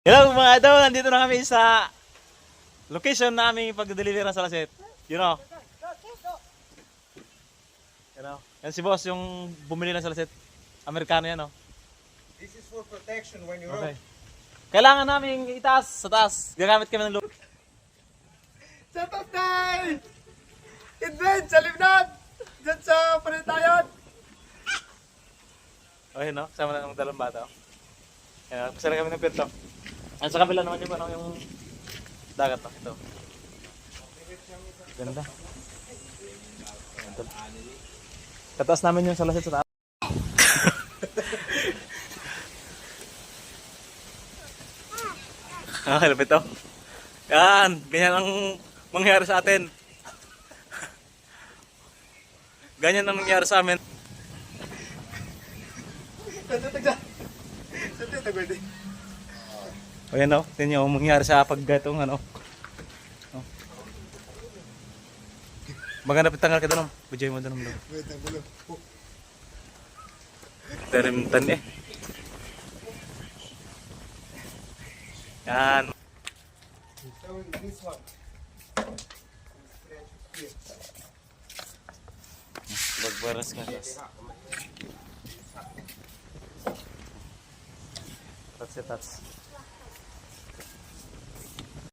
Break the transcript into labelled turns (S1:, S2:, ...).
S1: Hello mga idol, nandito na kami sa location na aming pag-deliver ng salasit. You know? Yan si boss yung bumili ng salasit. Amerikano yan, oh.
S2: This is for protection when you
S1: Okay.
S2: roll.
S1: Kailangan namin itaas sa taas. Gagamit kami ng loop.
S2: Shut up, guys! Invent sa libnad! Diyan sa panitayan!
S1: Okay, no? Kasama na ng dalawang bata. Yan, pasara kami ng pinto. Sa kabila naman yung dagat, no? Ito. Ganda. Ito. Kataas namin yung salasit sa taas. Ah, lapit to. Yan, ganyan ang mangyari sa atin. Ganyan ang nangyari sa amin. O yan o, tingnan nyo ang mangyari sa paggatong ano. Oh. Maganda pitangal ka doon. Bujay mo doon. Tarimtan eh. Yan.
S2: This one.
S1: Bagbaras ka. Touch.